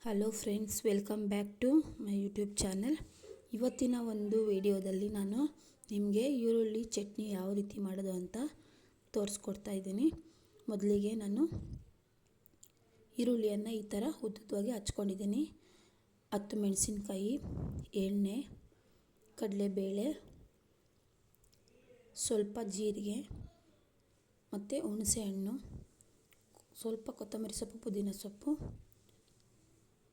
Hello friends, welcome back to my YouTube channel. ಇವತ್ತಿನ ಒಂದು ವಿಡಿಯೋದಲ್ಲಿ ನಾನು ನಿಮಗೆ ಈರುಳ್ಳಿ ಚಟ್ನಿ ಯಾವ ರೀತಿ ಮಾಡೋದು ಅಂತ ತೋರಿಸ್ಕೊಡ್ತಾ ಇದ್ದೀನಿ. ಮೊದಲಿಗೆ ನಾನು ಈರುಳ್ಳಿಯನ್ನು ಈ ಥರ ಉದ್ದುದ್ದವಾಗಿ ಹಚ್ಕೊಂಡಿದ್ದೀನಿ. 10 ಮೆಣಸಿನ್ಕಾಯಿ, ಎಣ್ಣೆ, ಕಡಲೆಬೇಳೆ, ಸ್ವಲ್ಪ ಜೀರಿಗೆ ಮತ್ತು ಹುಣಸೆಹಣ್ಣು, ಸ್ವಲ್ಪ ಕೊತ್ತಂಬರಿ ಸೊಪ್ಪು, ಪುದೀನ ಸೊಪ್ಪು,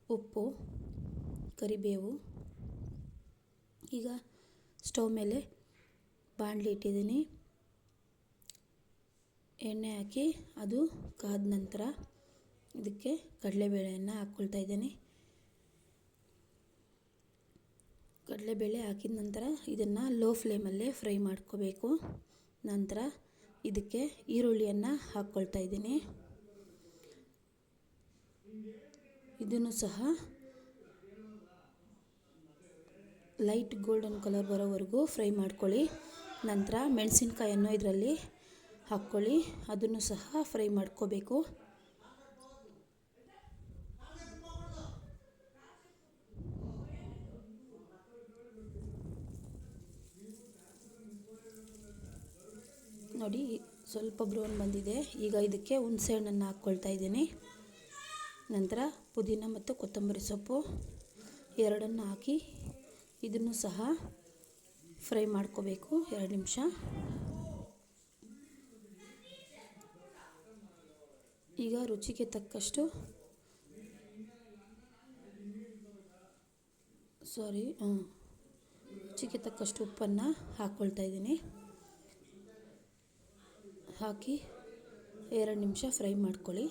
ಉಪ್ಪು, ಕರಿಬೇವು. ಈಗ ಸ್ಟವ್ ಮೇಲೆ ಬಾಣಲಿ ಇಟ್ಟಿದ್ದೀನಿ. ಎಣ್ಣೆ ಹಾಕಿ ಅದು ಕಾದ ನಂತರ ಇದಕ್ಕೆ ಕಡಲೆಬೇಳೆಯನ್ನು ಹಾಕ್ಕೊಳ್ತಾ ಇದ್ದೀನಿ. ಕಡಲೆಬೇಳೆ ಹಾಕಿದ ನಂತರ ಇದನ್ನು ಲೋ ಫ್ಲೇಮಲ್ಲೇ ಫ್ರೈ ಮಾಡ್ಕೋಬೇಕು. ನಂತರ ಇದಕ್ಕೆ ಈರುಳ್ಳಿಯನ್ನು ಹಾಕ್ಕೊಳ್ತಾ ಇದ್ದೀನಿ. ಇದನ್ನು ಸಹ ಲೈಟ್ ಗೋಲ್ಡನ್ ಕಲರ್ ಬರೋವರೆಗೂ ಫ್ರೈ ಮಾಡ್ಕೊಳ್ಳಿ. ನಂತರ ಮೆಣಸಿನ್ಕಾಯನ್ನು ಇದರಲ್ಲಿ ಹಾಕ್ಕೊಳ್ಳಿ, ಅದನ್ನು ಸಹ ಫ್ರೈ ಮಾಡ್ಕೋಬೇಕು. ನೋಡಿ, ಸ್ವಲ್ಪ ಬ್ರೌನ್ ಬಂದಿದೆ. ಈಗ ಇದಕ್ಕೆ ಹುಣಸೆಹಣ್ಣನ್ನು ಹಾಕ್ಕೊಳ್ತಾ ಇದ್ದೀನಿ. ನಂತರ ಪುದೀನ ಮತ್ತು ಕೊತ್ತಂಬರಿ ಸೊಪ್ಪು ಎರಡನ್ನು ಹಾಕಿ ಇದನ್ನು ಸಹ ಫ್ರೈ ಮಾಡ್ಕೋಬೇಕು 2 ನಿಮಿಷ. ಈಗ ರುಚಿಗೆ ತಕ್ಕಷ್ಟು ಉಪ್ಪನ್ನು ಹಾಕ್ಕೊಳ್ತಾ ಇದ್ದೀನಿ. ಹಾಕಿ 2 ನಿಮಿಷ ಫ್ರೈ ಮಾಡ್ಕೊಳ್ಳಿ.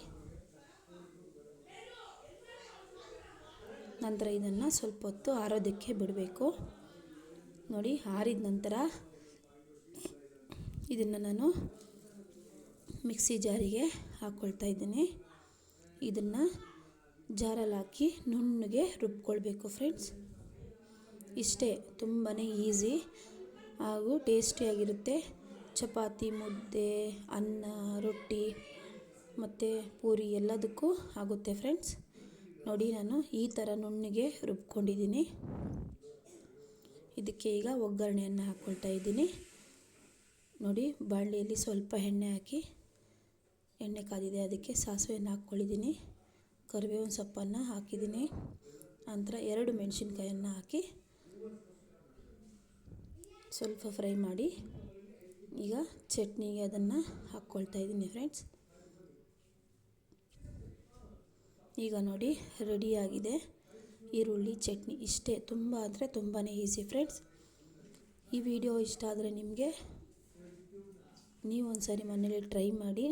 ನಂತರ ಇದನ್ನು ಸ್ವಲ್ಪ ಹೊತ್ತು ಆರೋದಕ್ಕೆ ಬಿಡಬೇಕು. ನೋಡಿ, ಆರಿದ ನಂತರ ಇದನ್ನು ನಾನು ಮಿಕ್ಸಿ ಜಾರಿಗೆ ಹಾಕ್ಕೊಳ್ತಾ ಇದ್ದೀನಿ. ಇದನ್ನು ಜಾರಲ್ಲಿ ಹಾಕಿ ನುಣ್ಣಗೆ ರುಬ್ಕೊಳ್ಬೇಕು ಫ್ರೆಂಡ್ಸ್. ಇಷ್ಟೇ, ತುಂಬಾ ಈಸಿ ಹಾಗೂ ಟೇಸ್ಟಿಯಾಗಿರುತ್ತೆ. ಚಪಾತಿ, ಮುದ್ದೆ, ಅನ್ನ, ರೊಟ್ಟಿ ಮತ್ತು ಪೂರಿ ಎಲ್ಲದಕ್ಕೂ ಆಗುತ್ತೆ ಫ್ರೆಂಡ್ಸ್. ನೋಡಿ, ನಾನು ಈ ಥರ ನುಣ್ಣಗೆ ರುಬ್ಕೊಂಡಿದ್ದೀನಿ. ಇದಕ್ಕೆ ಈಗ ಒಗ್ಗರಣೆಯನ್ನು ಹಾಕ್ಕೊಳ್ತಾ ಇದ್ದೀನಿ. ನೋಡಿ, ಬಾಣಲೆಯಲ್ಲಿ ಸ್ವಲ್ಪ ಎಣ್ಣೆ ಹಾಕಿ, ಎಣ್ಣೆ ಕಾದಿದೆ, ಅದಕ್ಕೆ ಸಾಸಿವೆಯನ್ನು ಹಾಕ್ಕೊಂಡಿದ್ದೀನಿ, ಕರಿಬೇವಿನ ಸೊಪ್ಪನ್ನು ಹಾಕಿದ್ದೀನಿ. ನಂತರ 2 ಮೆಣಸಿನ್ಕಾಯನ್ನು ಹಾಕಿ ಸ್ವಲ್ಪ ಫ್ರೈ ಮಾಡಿ ಈಗ ಚಟ್ನಿಗೆ ಅದನ್ನು ಹಾಕ್ಕೊಳ್ತಾ ಇದ್ದೀನಿ ಫ್ರೆಂಡ್ಸ್. ಈಗ ನೋಡಿ, ರೆಡಿಯಾಗಿದೆ ಈರುಳ್ಳಿ ಚಟ್ನಿ. ಇಷ್ಟೇ, ತುಂಬ ಅಂದರೆ ತುಂಬಾ ಈಸಿ ಫ್ರೆಂಡ್ಸ್. ಈ ವಿಡಿಯೋ ಇಷ್ಟ ಆದರೆ ನಿಮಗೆ ನೀವು ಒಂದು ಸಾರಿ ಮನೇಲಿ ಟ್ರೈ ಮಾಡಿ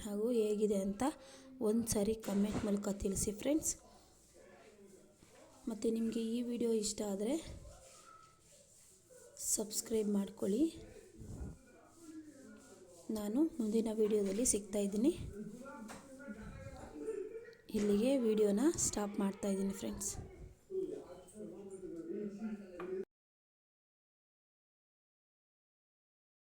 ಹಾಗೂ ಹೇಗಿದೆ ಅಂತ ಒಂದು ಸಾರಿ ಕಮೆಂಟ್ ಮೂಲಕ ತಿಳಿಸಿ ಫ್ರೆಂಡ್ಸ್. ಮತ್ತು ನಿಮಗೆ ಈ ವಿಡಿಯೋ ಇಷ್ಟ ಆದರೆ ಸಬ್ಸ್ಕ್ರೈಬ್ ಮಾಡ್ಕೊಳ್ಳಿ. ನಾನು ಮುಂದಿನ ವಿಡಿಯೋದಲ್ಲಿ ಸಿಗ್ತಾಯಿದ್ದೀನಿ. ಇಲ್ಲಿಗೆ ವಿಡಿಯೋನ ಸ್ಟಾಪ್ ಮಾಡ್ತಾಯಿದ್ದೀನಿ ಫ್ರೆಂಡ್ಸ್.